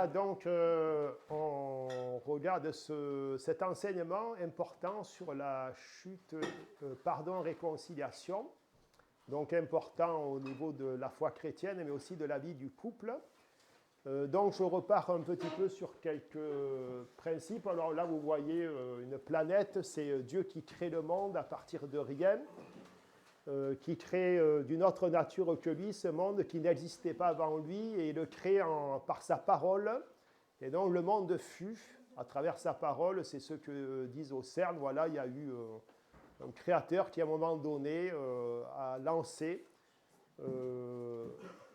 Donc, on regarde cet enseignement important sur la chute, pardon, réconciliation. Donc, important au niveau de la foi chrétienne, mais aussi de la vie du couple. Donc, je repars un petit peu sur quelques principes. Alors là, vous voyez une planète, c'est Dieu qui crée le monde à partir de rien, qui crée d'une autre nature que lui ce monde qui n'existait pas avant lui, et il le crée par sa parole. Et donc le monde fut, à travers sa parole, c'est ce que disent au CERN, voilà, il y a eu un créateur qui à un moment donné a lancé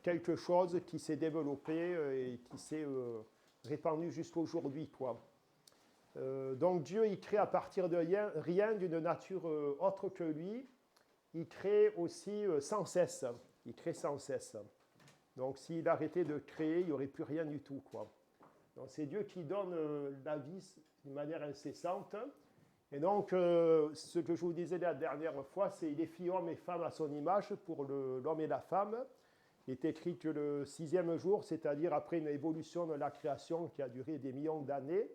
quelque chose qui s'est développé et qui s'est répandu jusqu'à aujourd'hui, quoi. Donc Dieu, il crée à partir de rien d'une nature autre que lui. Il crée aussi sans cesse. Il crée sans cesse. Donc s'il arrêtait de créer, il n'y aurait plus rien du tout, quoi. Donc c'est Dieu qui donne la vie d'une manière incessante. Et donc, ce que je vous disais la dernière fois, c'est il est fait homme et femme à son image pour l'homme et la femme. Il est écrit que le 6e jour, c'est-à-dire après une évolution de la création qui a duré des millions d'années,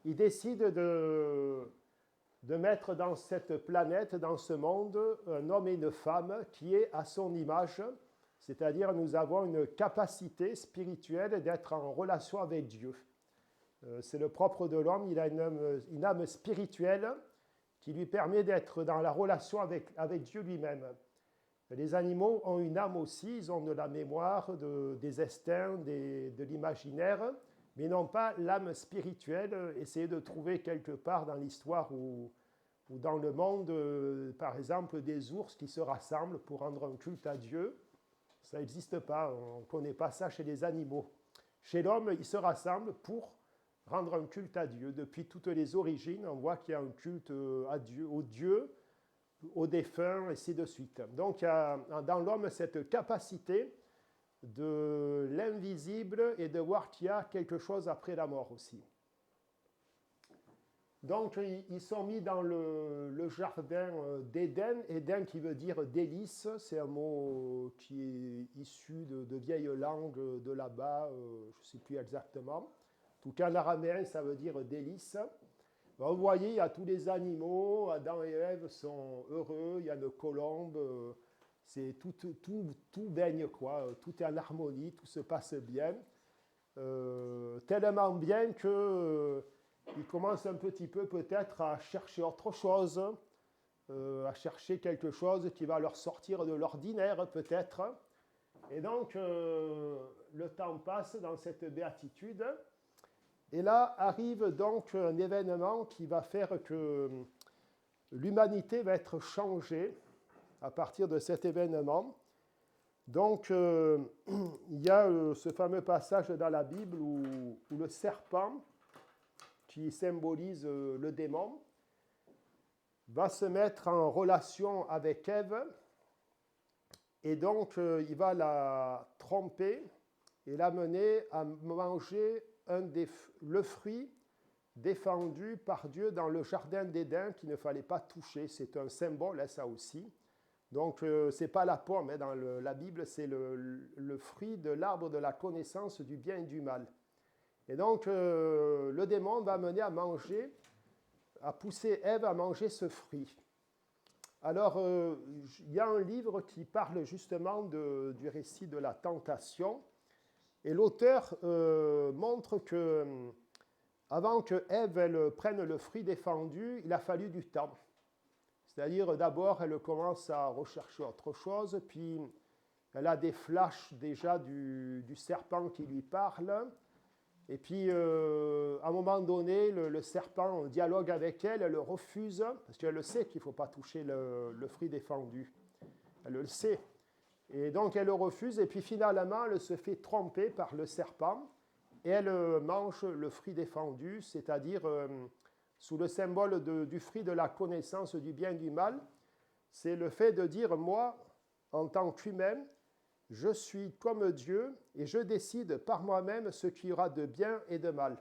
il décide de mettre dans cette planète, dans ce monde, un homme et une femme qui est à son image, c'est-à-dire nous avons une capacité spirituelle d'être en relation avec Dieu. C'est le propre de l'homme, il a une âme spirituelle qui lui permet d'être dans la relation avec Dieu lui-même. Les animaux ont une âme aussi, ils ont de la mémoire, des instincts, de l'imaginaire, mais n'ont pas l'âme spirituelle. Essayez de trouver quelque part dans l'histoire ou dans le monde, par exemple, des ours qui se rassemblent pour rendre un culte à Dieu. Ça n'existe pas, on ne connaît pas ça chez les animaux. Chez l'homme, ils se rassemblent pour rendre un culte à Dieu. Depuis toutes les origines, on voit qu'il y a un culte à Dieu, aux dieux, aux défunts, et ainsi de suite. Donc, il y a dans l'homme cette capacité de l'invisible et de voir qu'il y a quelque chose après la mort aussi. Donc, ils sont mis dans le jardin d'Éden. Éden qui veut dire délice, c'est un mot qui est issu de vieilles langues de là-bas, je ne sais plus exactement. En tout cas, en araméen, ça veut dire délice. Ben, vous voyez, il y a tous les animaux, Adam et Ève sont heureux, il y a une colombe, c'est tout baigne, quoi. Tout est en harmonie, tout se passe bien. Tellement bien que il commence un petit peu peut-être à chercher autre chose, à chercher quelque chose qui va leur sortir de l'ordinaire peut-être. Et donc le temps passe dans cette béatitude. Et là arrive donc un événement qui va faire que l'humanité va être changée à partir de cet événement. Donc il y a ce fameux passage dans la Bible où le serpent, qui symbolise le démon, va se mettre en relation avec Ève, et donc il va la tromper et l'amener à manger le fruit défendu par Dieu dans le jardin d'Éden qu'il ne fallait pas toucher. C'est un symbole, hein, ça aussi. Donc ce n'est pas la pomme, hein, dans la Bible, c'est le fruit de l'arbre de la connaissance du bien et du mal. Et donc, le démon va amener à pousser Ève à manger ce fruit. Alors, il y a un livre qui parle justement du récit de la tentation. Et l'auteur montre que, avant que Ève elle prenne le fruit défendu, il a fallu du temps. C'est-à-dire, d'abord, elle commence à rechercher autre chose, puis elle a des flashs déjà du serpent qui lui parle. Et puis, à un moment donné, le serpent dialogue avec elle, elle le refuse, parce qu'elle le sait qu'il ne faut pas toucher le fruit défendu. Elle le sait. Et donc, elle le refuse, et puis finalement, elle se fait tromper par le serpent, et elle mange le fruit défendu, c'est-à-dire sous le symbole du fruit de la connaissance du bien et du mal. C'est le fait de dire, moi, en tant qu'humain, je suis comme Dieu et je décide par moi-même ce qu'il y aura de bien et de mal.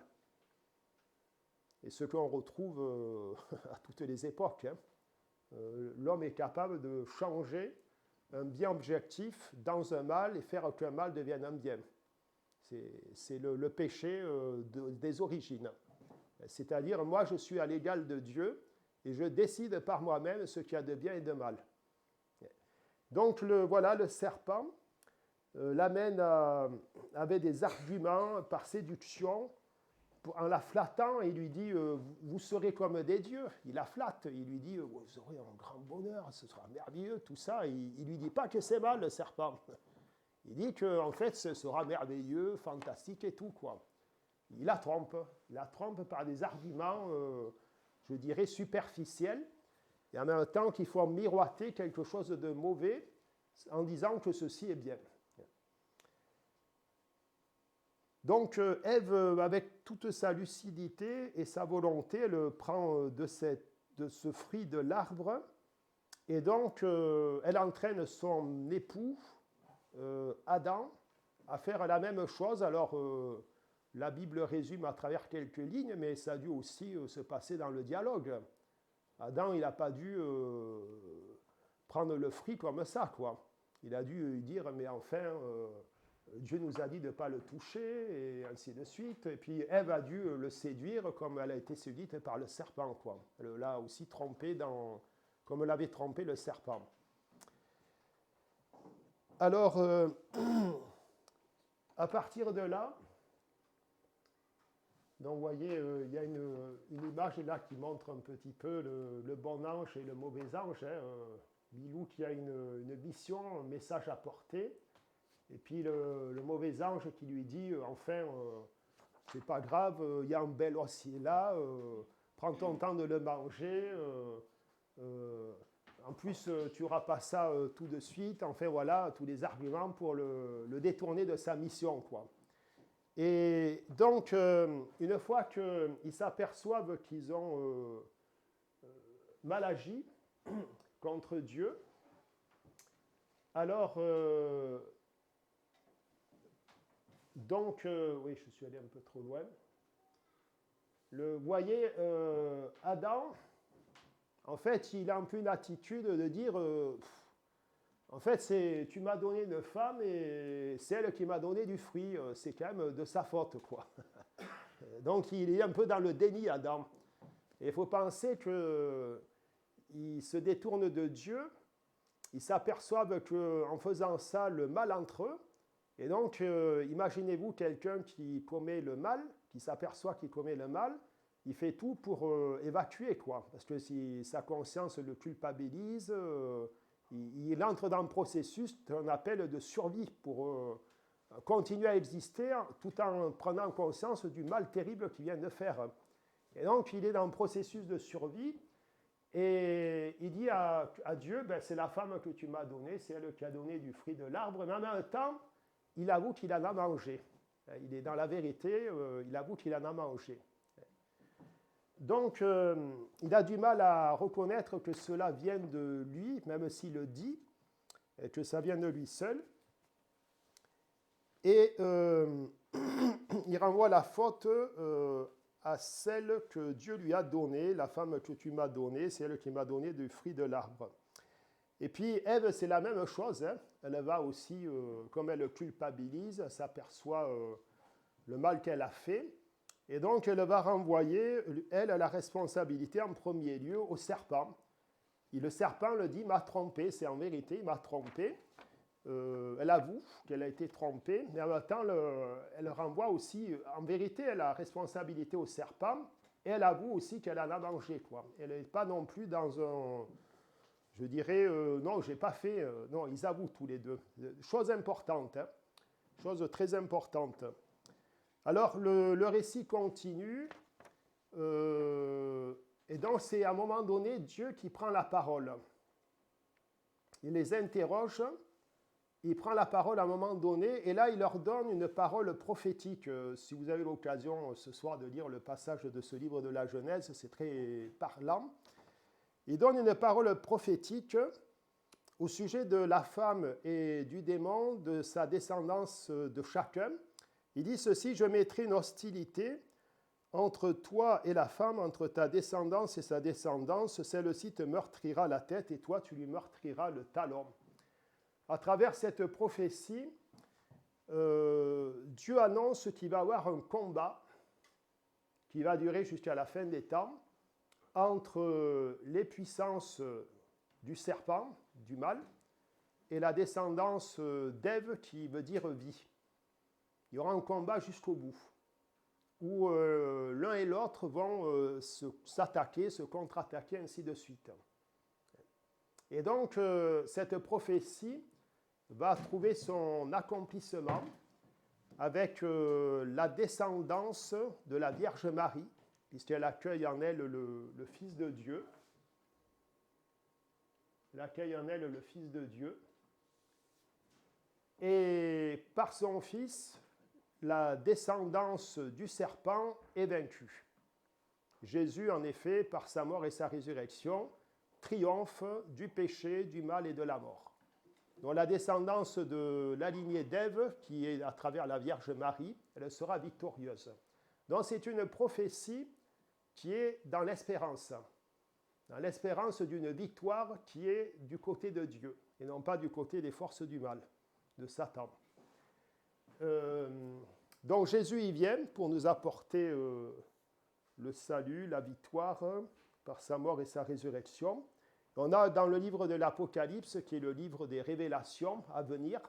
Et ce qu'on retrouve à toutes les époques. Hein. L'homme est capable de changer un bien objectif dans un mal et faire qu'un mal devienne un bien. C'est le péché des origines. C'est-à-dire, moi, je suis à l'égal de Dieu et je décide par moi-même ce qu'il y a de bien et de mal. Donc, voilà, le serpent l'amène avec des arguments par séduction. En la flattant, il lui dit vous serez comme des dieux. Il la flatte, il lui dit vous aurez un grand bonheur, ce sera merveilleux, tout ça. Il ne lui dit pas que c'est mal, le serpent. Il dit qu'en fait, ce sera merveilleux, fantastique et tout, quoi. Il la trompe par des arguments, je dirais, superficiels, et en même temps qu'il faut miroiter quelque chose de mauvais en disant que ceci est bien. Donc, Ève, avec toute sa lucidité et sa volonté, elle prend de ce fruit de l'arbre, et donc, elle entraîne son époux, Adam, à faire la même chose. Alors, la Bible résume à travers quelques lignes, mais ça a dû aussi se passer dans le dialogue. Adam, il n'a pas dû prendre le fruit comme ça, quoi. Il a dû dire, mais enfin, Dieu nous a dit de ne pas le toucher, et ainsi de suite. Et puis Ève a dû le séduire comme elle a été séduite par le serpent, quoi. Elle l'a aussi trompé comme l'avait trompé le serpent. Alors, à partir de là, donc vous voyez, il y a une image là qui montre un petit peu le bon ange et le mauvais ange. Bilou qui a une mission, un message à porter. Et puis le mauvais ange qui lui dit, enfin, c'est pas grave, il y a un bel os là, prends ton temps de le manger, en plus tu n'auras pas ça tout de suite, enfin voilà, tous les arguments pour le détourner de sa mission, quoi. Et donc, une fois qu'ils s'aperçoivent qu'ils ont mal agi contre Dieu, alors... Donc, oui, je suis allé un peu trop loin. Vous voyez, Adam, en fait, il a un peu une attitude de dire, en fait, tu m'as donné une femme et c'est elle qui m'a donné du fruit. C'est quand même de sa faute, quoi. Donc, il est un peu dans le déni, Adam. Et il faut penser qu'il se détourne de Dieu. Ils s'aperçoivent qu'en faisant ça, le mal entre eux. Et donc, imaginez-vous quelqu'un qui commet le mal, qui s'aperçoit qu'il commet le mal, il fait tout pour évacuer, quoi. Parce que si sa conscience le culpabilise, il entre dans un processus qu'on appelle de survie pour continuer à exister tout en prenant conscience du mal terrible qu'il vient de faire. Et donc, il est dans un processus de survie et il dit à Dieu, ben, c'est la femme que tu m'as donnée, c'est elle qui a donné du fruit de l'arbre, mais en même temps, il avoue qu'il en a mangé. Il est dans la vérité, il avoue qu'il en a mangé. Donc, il a du mal à reconnaître que cela vienne de lui, même s'il le dit, et que ça vient de lui seul. Et il renvoie la faute à celle que Dieu lui a donnée, la femme que tu m'as donnée, c'est elle qui m'a donné du fruit de l'arbre. Et puis, Ève, c'est la même chose. Hein. Elle va aussi, comme elle le culpabilise, elle s'aperçoit le mal qu'elle a fait. Et donc, elle va renvoyer, elle, la responsabilité en premier lieu au serpent. Et le serpent le dit, m'a trompé, c'est en vérité, il m'a trompé. Elle avoue qu'elle a été trompée, mais en même temps, elle renvoie aussi, en vérité, elle a la responsabilité au serpent, et elle avoue aussi qu'elle en a mangé, quoi. Elle n'est pas non plus dans un... Je dirais, non, je n'ai pas fait... non, ils avouent tous les deux. Chose importante, hein, chose très importante. Alors, le récit continue, et donc c'est à un moment donné Dieu qui prend la parole. Il les interroge, il prend la parole à un moment donné, et là, il leur donne une parole prophétique. Si vous avez l'occasion ce soir de lire le passage de ce livre de la Genèse, c'est très parlant. Il donne une parole prophétique au sujet de la femme et du démon, de sa descendance de chacun. Il dit ceci, je mettrai une hostilité entre toi et la femme, entre ta descendance et sa descendance. Celle-ci te meurtrira la tête et toi, tu lui meurtriras le talon. À travers cette prophétie, Dieu annonce qu'il va y avoir un combat qui va durer jusqu'à la fin des temps entre les puissances du serpent, du mal, et la descendance d'Ève qui veut dire vie. Il y aura un combat jusqu'au bout, où l'un et l'autre vont s'attaquer, se contre-attaquer, ainsi de suite. Et donc, cette prophétie va trouver son accomplissement avec la descendance de la Vierge Marie, puisqu'elle accueille en elle le Fils de Dieu. Elle accueille en elle le Fils de Dieu. Et par son Fils, la descendance du serpent est vaincue. Jésus, en effet, par sa mort et sa résurrection, triomphe du péché, du mal et de la mort. Donc la descendance de la lignée d'Ève, qui est à travers la Vierge Marie, elle sera victorieuse. Donc c'est une prophétie qui est dans l'espérance d'une victoire qui est du côté de Dieu, et non pas du côté des forces du mal, de Satan. Donc Jésus y vient pour nous apporter le salut, la victoire, par sa mort et sa résurrection. On a dans le livre de l'Apocalypse, qui est le livre des révélations à venir,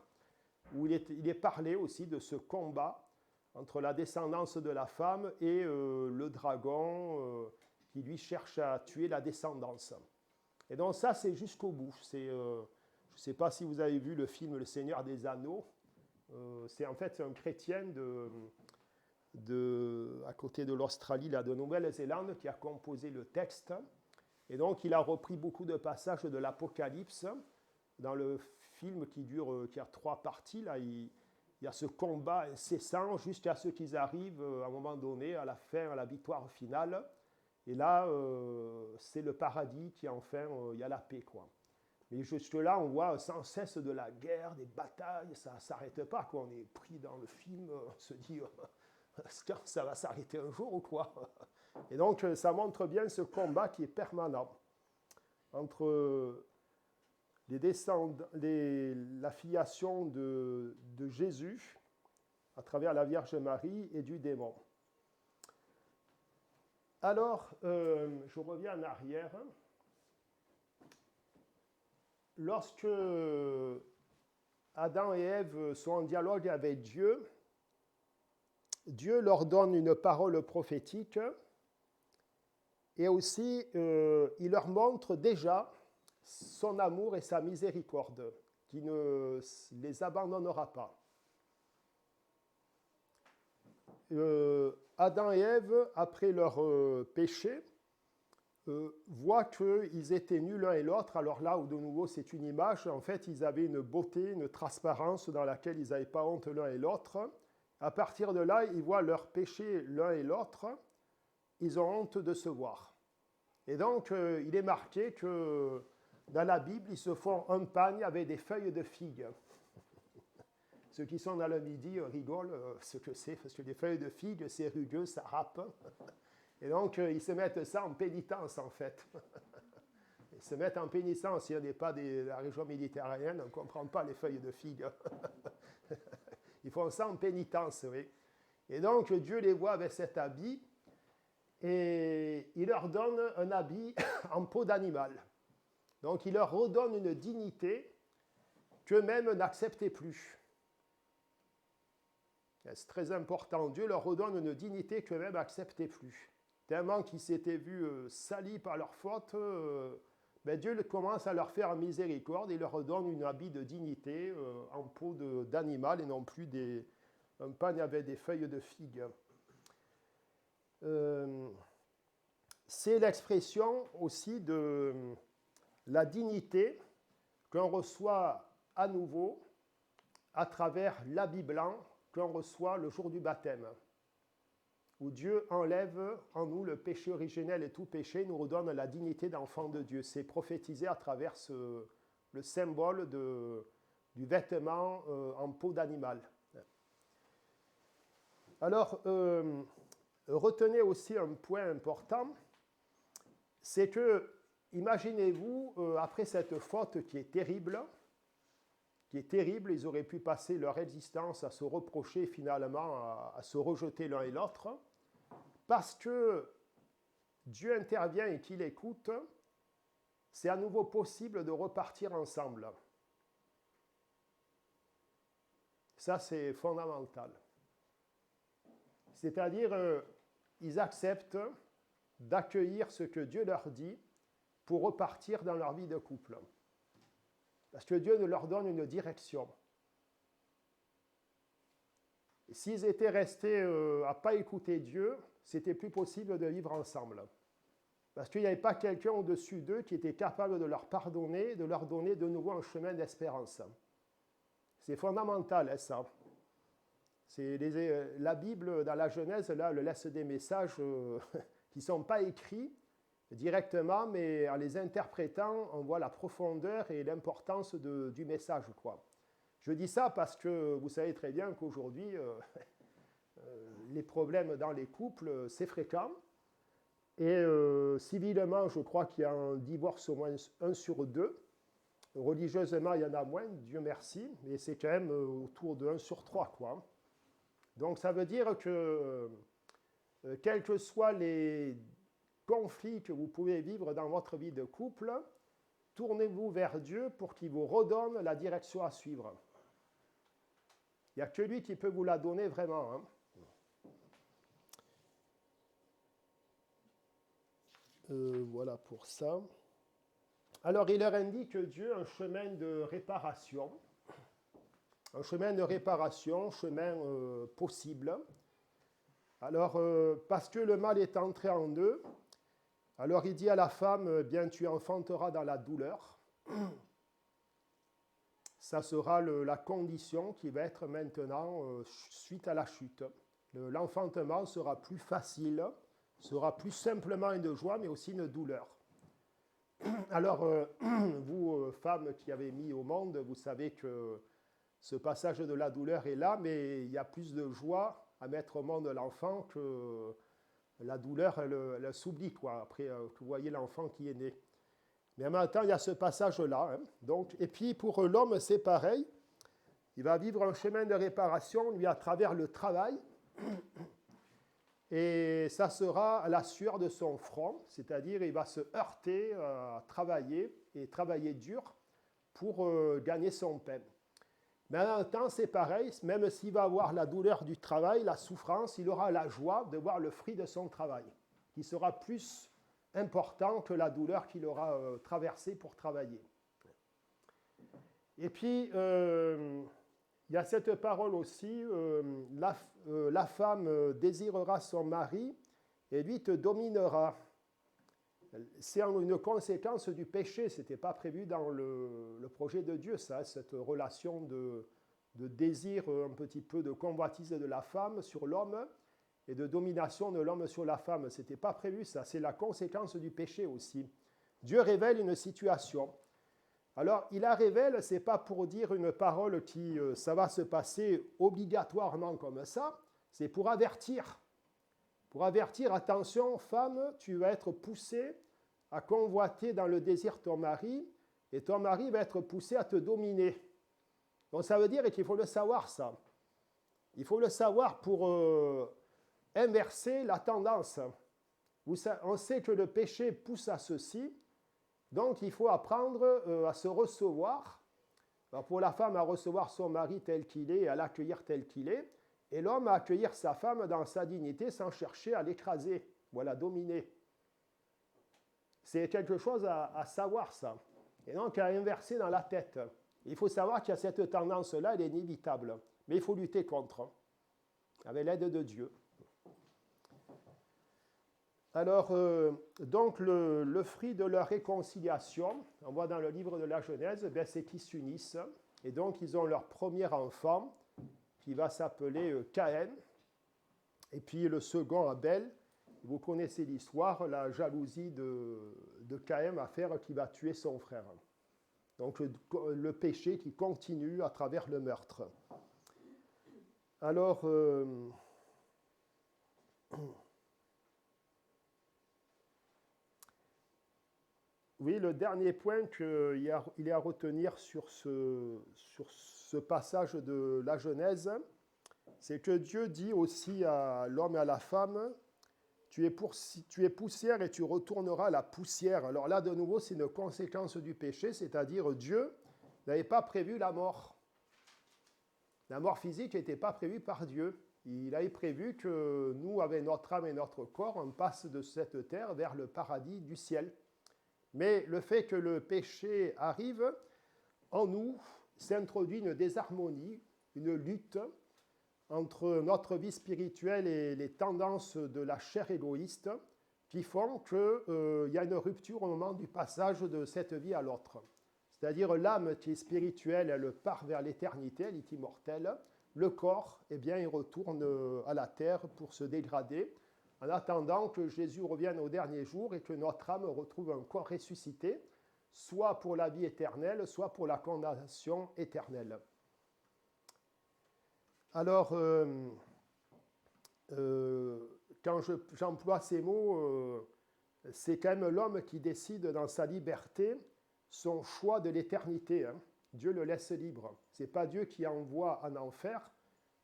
où il est parlé aussi de ce combat entre la descendance de la femme et le dragon qui lui cherche à tuer la descendance. Et donc ça, c'est jusqu'au bout. Je ne sais pas si vous avez vu le film Le Seigneur des Anneaux. C'est en fait un chrétien à côté de l'Australie, là, de Nouvelle-Zélande, qui a composé le texte. Et donc, il a repris beaucoup de passages de l'Apocalypse. Dans le film qui a 3 parties, là, il y a ce combat incessant jusqu'à ce qu'ils arrivent, à un moment donné, à la fin, à la victoire finale. Et là, c'est le paradis qui, enfin, il y a la paix, quoi. Mais jusque-là, on voit sans cesse de la guerre, des batailles, ça ne s'arrête pas, quoi. On est pris dans le film, on se dit, ça va s'arrêter un jour ou quoi? Et donc, ça montre bien ce combat qui est permanent entre la filiation de Jésus à travers la Vierge Marie et du démon. Alors, je reviens en arrière. Lorsque Adam et Ève sont en dialogue avec Dieu, Dieu leur donne une parole prophétique et aussi il leur montre déjà son amour et sa miséricorde, qui ne les abandonnera pas. Adam et Ève, après leur péché, voient qu'ils étaient nus l'un et l'autre. Alors là, où de nouveau, c'est une image. En fait, ils avaient une beauté, une transparence dans laquelle ils n'avaient pas honte l'un et l'autre. À partir de là, ils voient leur péché l'un et l'autre. Ils ont honte de se voir. Et donc, il est marqué que dans la Bible, ils se font un pagne avec des feuilles de figues. Ceux qui sont dans le midi rigolent ce que c'est, parce que les feuilles de figues, c'est rugueux, ça râpe. Et donc, ils se mettent ça en pénitence, en fait. Ils se mettent en pénitence. Si on n'est pas de la région méditerranéenne, on ne comprend pas les feuilles de figues. Ils font ça en pénitence, oui. Et donc, Dieu les voit avec cet habit et il leur donne un habit en peau d'animal. Donc, il leur redonne une dignité qu'eux-mêmes n'acceptaient plus. C'est très important. Dieu leur redonne une dignité qu'eux-mêmes n'acceptaient plus. Tellement qu'ils s'étaient vus salis par leur faute, Dieu commence à leur faire miséricorde et leur redonne un habit de dignité en peau d'animal et non plus un pagne avec des feuilles de figues. C'est l'expression aussi de la dignité qu'on reçoit à nouveau à travers l'habit blanc qu'on reçoit le jour du baptême, où Dieu enlève en nous le péché originel et tout péché, nous redonne la dignité d'enfant de Dieu. C'est prophétisé à travers le symbole du vêtement en peau d'animal. Alors, retenez aussi un point important, c'est que, imaginez-vous, après cette faute qui est terrible, qui est terrible. Ils auraient pu passer leur existence à se reprocher finalement, à se rejeter l'un et l'autre. Parce que Dieu intervient et qu'il écoute, c'est à nouveau possible de repartir ensemble. Ça, c'est fondamental. C'est-à-dire, ils acceptent d'accueillir ce que Dieu leur dit pour repartir dans leur vie de couple. Parce que Dieu leur donne une direction. Et s'ils étaient restés à ne pas écouter Dieu, c'était plus possible de vivre ensemble. Parce qu'il n'y avait pas quelqu'un au-dessus d'eux qui était capable de leur pardonner, de leur donner de nouveau un chemin d'espérance. C'est fondamental, hein, ça. La Bible, dans la Genèse, là, elle laisse des messages qui ne sont pas écrits directement, mais en les interprétant, on voit la profondeur et l'importance du message, quoi. Je dis ça parce que vous savez très bien qu'aujourd'hui, les problèmes dans les couples, c'est fréquent. Et civilement, je crois qu'il y a un divorce au moins 1 sur 2. Religieusement, il y en a moins, Dieu merci, mais c'est quand même autour de 1 sur 3, quoi. Donc ça veut dire que, quels que soient les conflits que vous pouvez vivre dans votre vie de couple, tournez-vous vers Dieu pour qu'il vous redonne la direction à suivre. Il n'y a que lui qui peut vous la donner vraiment, hein. Voilà pour ça. Alors, il leur indique Dieu un chemin de réparation. Un chemin de réparation, chemin possible. Alors, parce que le mal est entré en eux, alors il dit à la femme, bien tu enfanteras dans la douleur. Ça sera la condition qui va être maintenant suite à la chute. L'enfantement sera plus facile, sera plus simplement une joie, mais aussi une douleur. Alors, vous, femmes qui avez mis au monde, vous savez que ce passage de la douleur est là, mais il y a plus de joie à mettre au monde l'enfant que la douleur, elle s'oublie, quoi, après que vous voyez l'enfant qui est né. Mais en même temps, il y a ce passage-là, hein. Donc, et puis, pour l'homme, c'est pareil. Il va vivre un chemin de réparation, lui, à travers le travail. Et ça sera à la sueur de son front, c'est-à-dire il va se heurter à travailler, et travailler dur pour gagner son pain. Mais en même temps, c'est pareil, même s'il va avoir la douleur du travail, la souffrance, il aura la joie de voir le fruit de son travail, qui sera plus important que la douleur qu'il aura traversée pour travailler. Et puis, il y a cette parole aussi, la femme désirera son mari et lui te dominera. C'est une conséquence du péché, ce n'était pas prévu dans le projet de Dieu, ça, cette relation de désir, un petit peu de convoitise de la femme sur l'homme et de domination de l'homme sur la femme. Ce n'était pas prévu, ça, c'est la conséquence du péché aussi. Dieu révèle une situation. Alors, il la révèle, ce n'est pas pour dire une parole qui, ça va se passer obligatoirement comme ça, c'est pour avertir. Pour avertir, attention, femme, tu vas être poussée à convoiter dans le désir ton mari, et ton mari va être poussé à te dominer. Donc ça veut dire qu'il faut le savoir, ça. Il faut le savoir pour inverser la tendance. On sait que le péché pousse à ceci, donc il faut apprendre à se recevoir. Alors, pour la femme, à recevoir son mari tel qu'il est, à l'accueillir tel qu'il est, et l'homme à accueillir sa femme dans sa dignité sans chercher à l'écraser ou à la dominer. C'est quelque chose à savoir, ça. Et donc à inverser dans la tête. Il faut savoir qu'il y a cette tendance-là, elle est inévitable. Mais il faut lutter contre, avec l'aide de Dieu. Alors, donc le fruit de leur réconciliation, on voit dans le livre de la Genèse, c'est qu'ils s'unissent. Et donc, ils ont leur premier enfant, qui va s'appeler Caïn. Et puis le second, Abel. Vous connaissez l'histoire, la jalousie de Caïn va faire qu'il va tuer son frère. Donc le péché qui continue à travers le meurtre. Alors, Oui, le dernier point qu'il est à retenir sur ce passage de la Genèse, c'est que Dieu dit aussi à l'homme et à la femme, tu es poussière et tu retourneras à la poussière. Alors là, de nouveau, c'est une conséquence du péché, c'est-à-dire Dieu n'avait pas prévu la mort. La mort physique n'était pas prévue par Dieu. Il avait prévu que nous, avec notre âme et notre corps, on passe de cette terre vers le paradis du ciel. Mais le fait que le péché arrive, en nous, s'introduit une désharmonie, une lutte entre notre vie spirituelle et les tendances de la chair égoïste qui font qu'il y a une rupture au moment du passage de cette vie à l'autre. C'est-à-dire l'âme qui est spirituelle, elle part vers l'éternité, elle est immortelle. Le corps, eh bien, il retourne à la terre pour se dégrader, en attendant que Jésus revienne au dernier jour et que notre âme retrouve un corps ressuscité, soit pour la vie éternelle, soit pour la condamnation éternelle. Alors, quand j'emploie ces mots, c'est quand même l'homme qui décide dans sa liberté son choix de l'éternité. Hein. Dieu le laisse libre. Ce n'est pas Dieu qui envoie en enfer,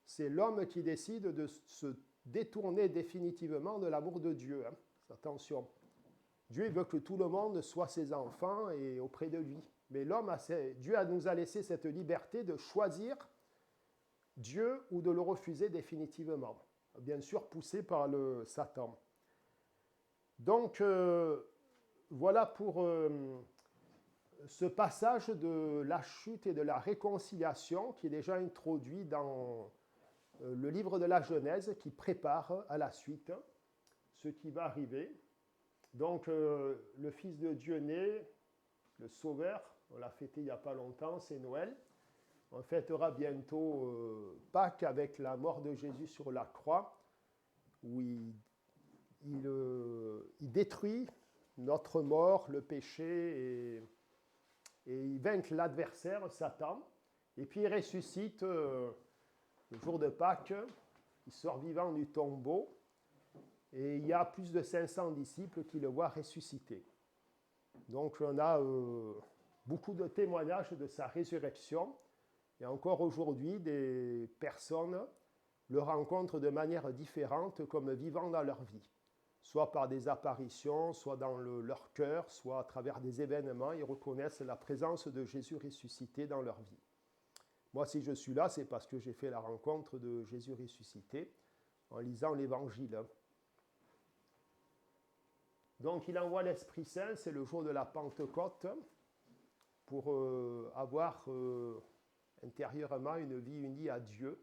c'est l'homme qui décide de se détourner définitivement de l'amour de Dieu. Hein. Attention. Dieu veut que tout le monde soit ses enfants et auprès de lui. Mais Dieu nous a laissé cette liberté de choisir Dieu ou de le refuser définitivement. Bien sûr, poussé par le Satan. Donc, voilà pour ce passage de la chute et de la réconciliation qui est déjà introduit dans le livre de la Genèse qui prépare à la suite ce qui va arriver. Donc, le Fils de Dieu naît, le Sauveur, on l'a fêté il n'y a pas longtemps, c'est Noël. On fêtera bientôt Pâques avec la mort de Jésus sur la croix, où il détruit notre mort, le péché, et il vainc l'adversaire, Satan. Et puis il ressuscite le jour de Pâques, il sort vivant du tombeau, et il y a plus de 500 disciples qui le voient ressusciter. Donc on a beaucoup de témoignages de sa résurrection. Et encore aujourd'hui, des personnes le rencontrent de manière différente comme vivant dans leur vie. Soit par des apparitions, soit dans leur cœur, soit à travers des événements, ils reconnaissent la présence de Jésus ressuscité dans leur vie. Moi, si je suis là, c'est parce que j'ai fait la rencontre de Jésus ressuscité en lisant l'Évangile. Donc, il envoie l'Esprit Saint, c'est le jour de la Pentecôte, pour avoir intérieurement une vie unie à Dieu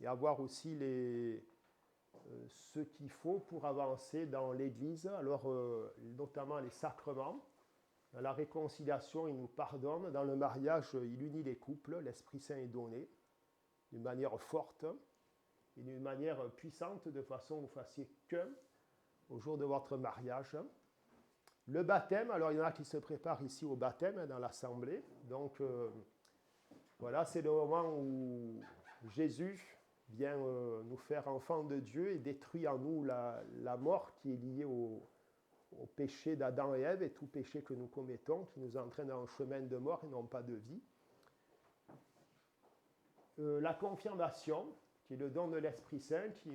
et avoir aussi ce qu'il faut pour avancer dans l'Église, alors notamment les sacrements. Dans la réconciliation, il nous pardonne. Dans le mariage, il unit les couples. L'Esprit Saint est donné d'une manière forte et d'une manière puissante, de façon que vous fassiez qu'un au jour de votre mariage. Le baptême, alors il y en a qui se préparent ici au baptême dans l'assemblée. Donc, voilà, c'est le moment où Jésus vient nous faire enfants de Dieu et détruit en nous la mort qui est liée au péché d'Adam et Ève et tout péché que nous commettons, qui nous entraîne dans un chemin de mort et non pas de vie. La confirmation, qui est le don de l'Esprit Saint, qui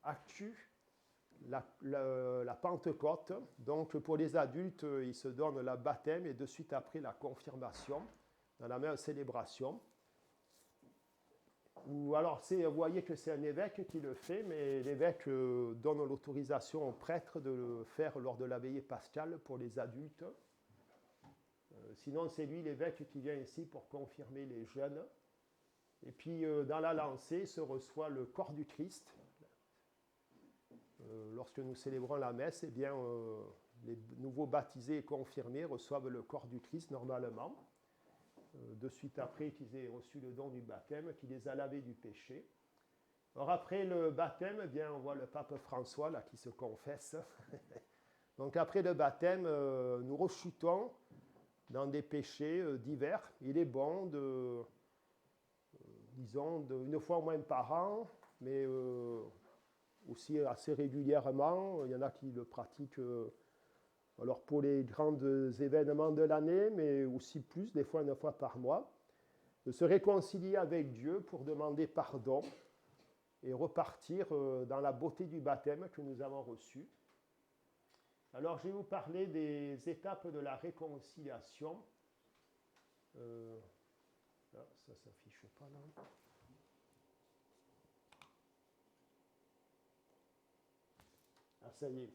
accue la Pentecôte. Donc pour les adultes, ils se donnent le baptême et de suite après la confirmation dans la même célébration. Ou alors, vous voyez que c'est un évêque qui le fait, mais l'évêque donne l'autorisation au prêtre de le faire lors de la veillée pascale pour les adultes. Sinon, c'est lui, l'évêque, qui vient ici pour confirmer les jeunes. Et puis, dans la lancée, se reçoit le corps du Christ. Lorsque nous célébrons la messe, eh bien, les nouveaux baptisés et confirmés reçoivent le corps du Christ normalement. De suite après qu'ils aient reçu le don du baptême, qui les a lavés du péché. Alors après le baptême, eh bien, on voit le pape François là, qui se confesse. Donc après le baptême, nous rechutons dans des péchés divers. Il est bon disons, une fois au moins par an, mais aussi assez régulièrement. Il y en a qui le pratiquent Alors pour les grands événements de l'année, mais aussi plus, des fois 9 fois par mois, de se réconcilier avec Dieu pour demander pardon et repartir dans la beauté du baptême que nous avons reçu. Alors je vais vous parler des étapes de la réconciliation. Là, ça ne s'affiche pas là. Ah, ça y est.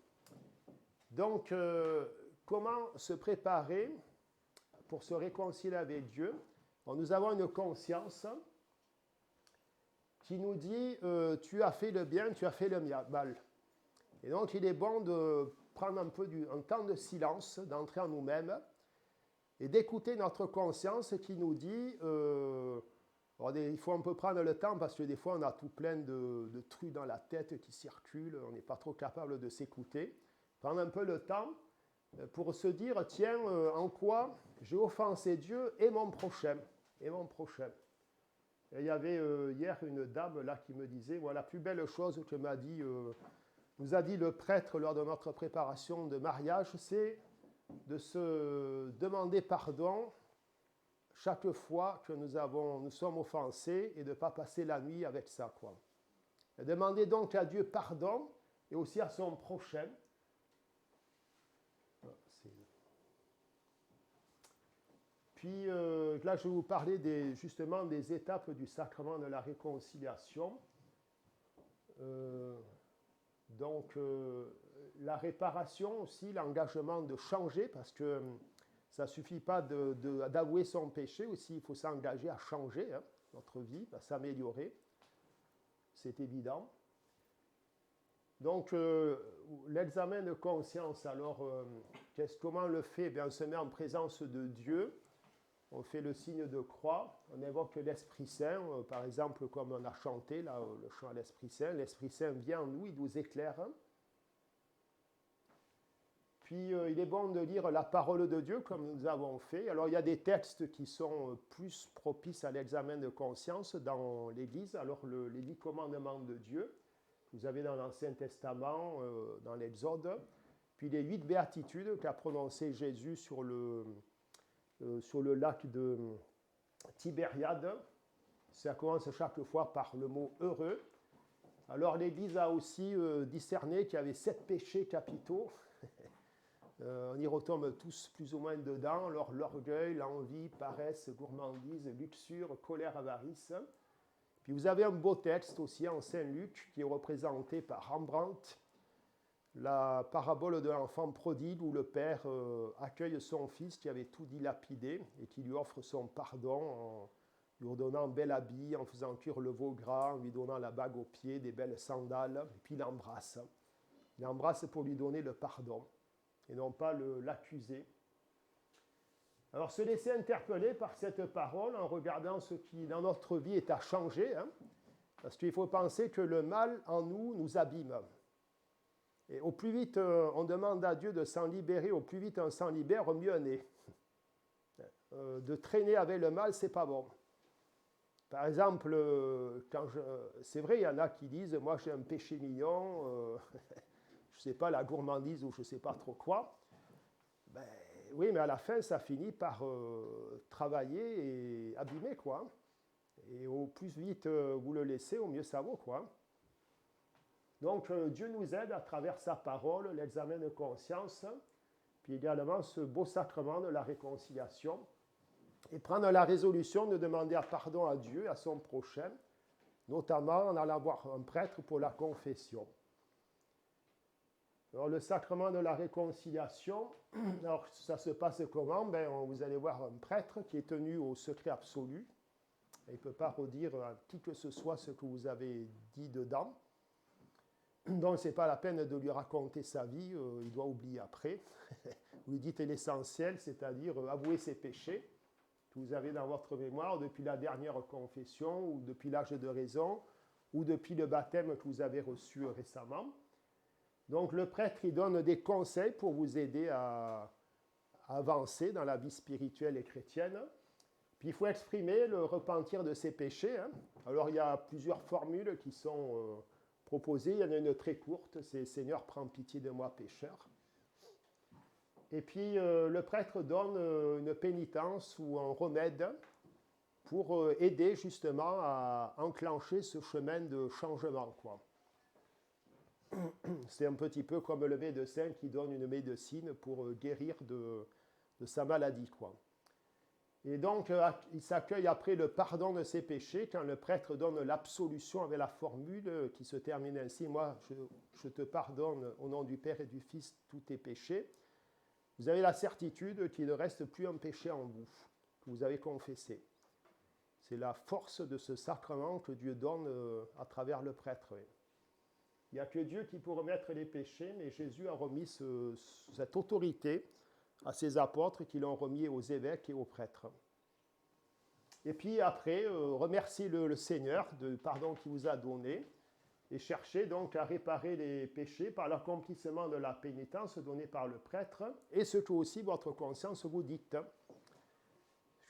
Donc, comment se préparer pour se réconcilier avec Dieu? Bon, nous avons une conscience qui nous dit tu as fait le bien, tu as fait le mal. Et donc, il est bon de prendre un temps de silence, d'entrer en nous-mêmes et d'écouter notre conscience qui nous dit il faut un peu prendre le temps parce que des fois, on a tout plein de trucs dans la tête qui circulent, on n'est pas trop capable de s'écouter. Prendre un peu le temps pour se dire, tiens, en quoi j'ai offensé Dieu et mon prochain. Et mon prochain. Et il y avait hier une dame là qui me disait, voilà, la plus belle chose que nous a dit le prêtre lors de notre préparation de mariage, c'est de se demander pardon chaque fois que nous sommes offensés et de ne pas passer la nuit avec ça, quoi. Et demander donc à Dieu pardon et aussi à son prochain. Puis là, je vais vous parler justement des étapes du sacrement de la réconciliation. La réparation aussi, l'engagement de changer, parce que ça ne suffit pas d'avouer son péché, aussi il faut s'engager à changer notre vie, à s'améliorer. C'est évident. Donc, l'examen de conscience, alors, comment on le fait? Bien, on se met en présence de Dieu. On fait le signe de croix, on évoque l'Esprit Saint, par exemple, comme on a chanté, là, le chant à l'Esprit Saint. L'Esprit Saint vient en nous, il nous éclaire. Puis, il est bon de lire la parole de Dieu, comme nous avons fait. Alors, il y a des textes qui sont plus propices à l'examen de conscience dans l'Église. Alors, les 10 commandements de Dieu, vous avez dans l'Ancien Testament, dans l'Exode. Puis, les 8 béatitudes qu'a prononcées Jésus sur le lac de Tibériade. Ça commence chaque fois par le mot « heureux ». Alors l'Église a aussi discerné qu'il y avait 7 péchés capitaux. On y retombe tous plus ou moins dedans. Alors l'orgueil, l'envie, paresse, gourmandise, luxure, colère, avarice. Puis vous avez un beau texte aussi en Saint-Luc qui est représenté par Rembrandt. La parabole de l'enfant prodigue où le père accueille son fils qui avait tout dilapidé et qui lui offre son pardon en lui donnant un bel habit, en faisant cuire le veau gras, en lui donnant la bague au pied, des belles sandales, et puis il l'embrasse. Il l'embrasse pour lui donner le pardon et non pas l'accuser. Alors se laisser interpeller par cette parole en regardant ce qui dans notre vie est à changer, parce qu'il faut penser que le mal en nous abîme. Et au plus vite on demande à Dieu de s'en libérer, au plus vite on s'en libère, au mieux on est. De traîner avec le mal, c'est pas bon. Par exemple, c'est vrai, il y en a qui disent, moi j'ai un péché mignon, je ne sais pas, la gourmandise ou je ne sais pas trop quoi. Ben, oui, mais à la fin, ça finit par travailler et abîmer, quoi. Et au plus vite vous le laissez, au mieux ça vaut, quoi. Donc, Dieu nous aide à travers sa parole, l'examen de conscience, puis également ce beau sacrement de la réconciliation, et prendre la résolution de demander pardon à Dieu, à son prochain, notamment en allant voir un prêtre pour la confession. Alors, le sacrement de la réconciliation, alors ça se passe comment? Vous allez voir un prêtre qui est tenu au secret absolu. Il ne peut pas redire à qui que ce soit ce que vous avez dit dedans. Donc, ce n'est pas la peine de lui raconter sa vie, il doit oublier après. Vous lui dites l'essentiel, c'est-à-dire avouer ses péchés que vous avez dans votre mémoire depuis la dernière confession, ou depuis l'âge de raison, ou depuis le baptême que vous avez reçu récemment. Donc, le prêtre, il donne des conseils pour vous aider à avancer dans la vie spirituelle et chrétienne. Puis, il faut exprimer le repentir de ses péchés. Alors, il y a plusieurs formules qui sont proposées. Il y en a une très courte, c'est « Seigneur, prends pitié de moi, pécheur ». Et puis le prêtre donne une pénitence ou un remède pour aider justement à enclencher ce chemin de changement, quoi. C'est un petit peu comme le médecin qui donne une médecine pour guérir de sa maladie, quoi. Et donc, il s'accueille après le pardon de ses péchés, quand le prêtre donne l'absolution avec la formule qui se termine ainsi: moi, je te pardonne au nom du Père et du Fils tous tes péchés. Vous avez la certitude qu'il ne reste plus un péché en vous, que vous avez confessé. C'est la force de ce sacrement que Dieu donne à travers le prêtre. Oui. Il n'y a que Dieu qui peut remettre les péchés, mais Jésus a remis cette autorité à ses apôtres qui l'ont remis aux évêques et aux prêtres. Et puis après, remerciez le Seigneur du pardon qu'il vous a donné et cherchez donc à réparer les péchés par l'accomplissement de la pénitence donnée par le prêtre et ce que aussi votre conscience vous dicte.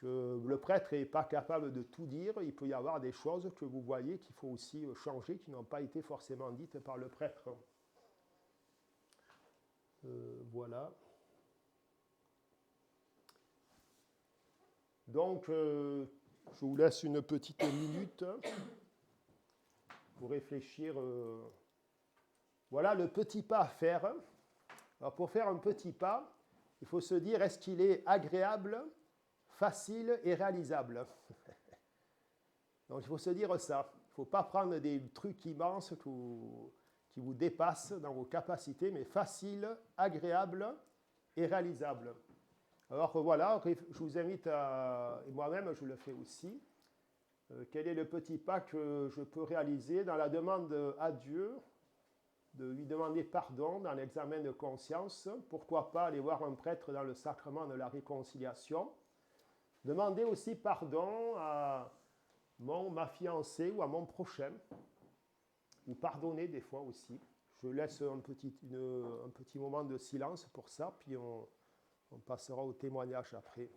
Le prêtre n'est pas capable de tout dire, il peut y avoir des choses que vous voyez qu'il faut aussi changer, qui n'ont pas été forcément dites par le prêtre. Voilà. Donc, je vous laisse une petite minute pour réfléchir. Voilà le petit pas à faire. Alors, pour faire un petit pas, il faut se dire, est-ce qu'il est agréable, facile et réalisable? Donc, il faut se dire ça. Il ne faut pas prendre des trucs immenses qui vous dépassent dans vos capacités, mais facile, agréable et réalisable. Alors voilà, je vous invite et moi-même je le fais aussi, quel est le petit pas que je peux réaliser dans la demande à Dieu, de lui demander pardon dans l'examen de conscience, pourquoi pas aller voir un prêtre dans le sacrement de la réconciliation, demander aussi pardon à ma fiancée ou à mon prochain, ou pardonner des fois aussi. Je laisse un petit moment de silence pour ça, puis on passera au témoignage après.